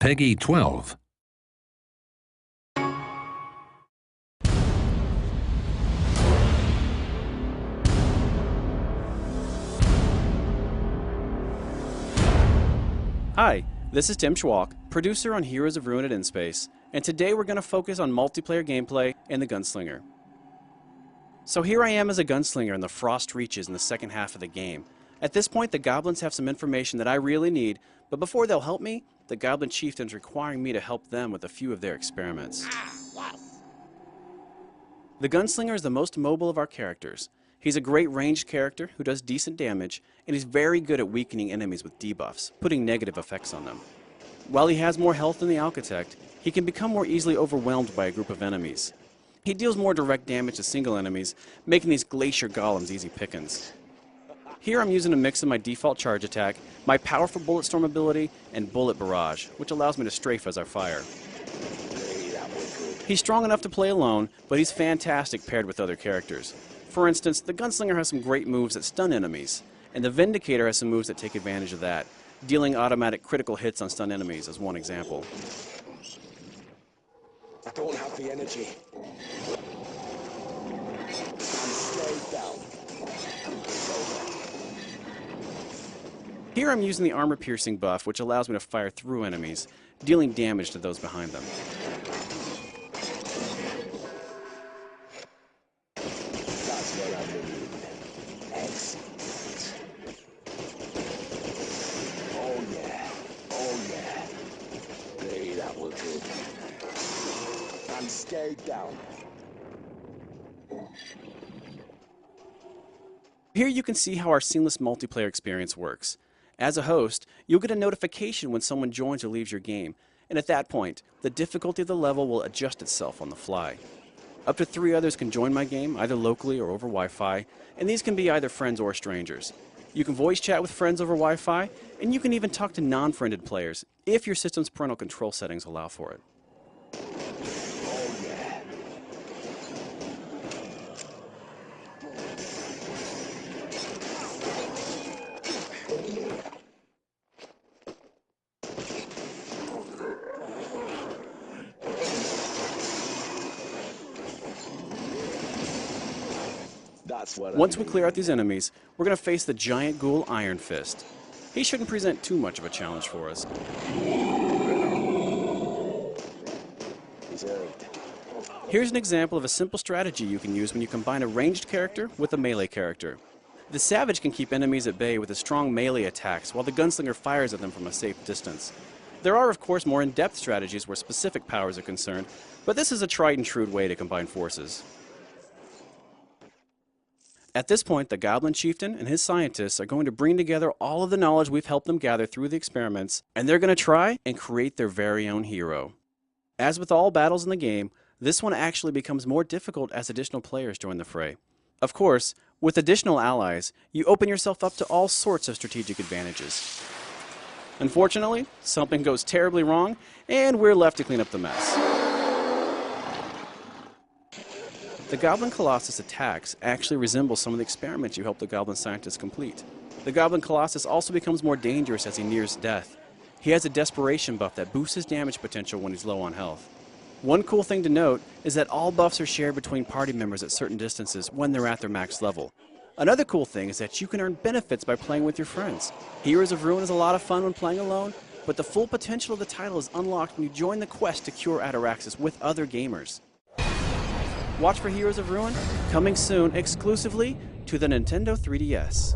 Peggy 12. Hi, this is Tim Schwalk, producer on Heroes of Ruin at InSpace, and today we're going to focus on multiplayer gameplay and the Gunslinger. So here I am as a gunslinger in the Frost Reaches in the second half of the game. At this point, the goblins have some information that I really need, but before they'll help me, the goblin chieftain's requiring me to help them with a few of their experiments. The gunslinger is the most mobile of our characters. He's a great ranged character who does decent damage, and he's very good at weakening enemies with debuffs, putting negative effects on them. While he has more health than the Alchitect, he can become more easily overwhelmed by a group of enemies. He deals more direct damage to single enemies, making these glacier golems easy pickings. Here I'm using a mix of my default charge attack, my powerful bullet storm ability, and bullet barrage, which allows me to strafe as I fire. He's strong enough to play alone, but he's fantastic paired with other characters. For instance, the Gunslinger has some great moves that stun enemies, and the Vindicator has some moves that take advantage of that, dealing automatic critical hits on stun enemies as one example. I don't have the energy. I'm slowed down. Here I'm using the armor-piercing buff, which allows me to fire through enemies, dealing damage to those behind them. That's what I'm doing. Excellent. Oh yeah. Oh yeah. Hey, that was good. I'm scaled down. Here you can see how our seamless multiplayer experience works. As a host, you'll get a notification when someone joins or leaves your game, and at that point, the difficulty of the level will adjust itself on the fly. Up to 3 others can join my game, either locally or over Wi-Fi, and these can be either friends or strangers. You can voice chat with friends over Wi-Fi, and you can even talk to non-friended players, if your system's parental control settings allow for it. Oh yeah. That's what Once we clear out these enemies, we're going to face the giant ghoul Iron Fist. He shouldn't present too much of a challenge for us. Deserved. Here's an example of a simple strategy you can use when you combine a ranged character with a melee character. The Savage can keep enemies at bay with his strong melee attacks, while the Gunslinger fires at them from a safe distance. There are, of course, more in-depth strategies where specific powers are concerned, but this is a tried-and-true way to combine forces. At this point, the Goblin Chieftain and his scientists are going to bring together all of the knowledge we've helped them gather through the experiments, and they're going to try and create their very own hero. As with all battles in the game, this one actually becomes more difficult as additional players join the fray. Of course, with additional allies, you open yourself up to all sorts of strategic advantages. Unfortunately, something goes terribly wrong, and we're left to clean up the mess. The Goblin Colossus attacks actually resemble some of the experiments you helped the Goblin scientists complete. The Goblin Colossus also becomes more dangerous as he nears death. He has a desperation buff that boosts his damage potential when he's low on health. One cool thing to note is that all buffs are shared between party members at certain distances when they're at their max level. Another cool thing is that you can earn benefits by playing with your friends. Heroes of Ruin is a lot of fun when playing alone, but the full potential of the title is unlocked when you join the quest to cure Ataraxis with other gamers. Watch for Heroes of Ruin, coming soon exclusively to the Nintendo 3DS.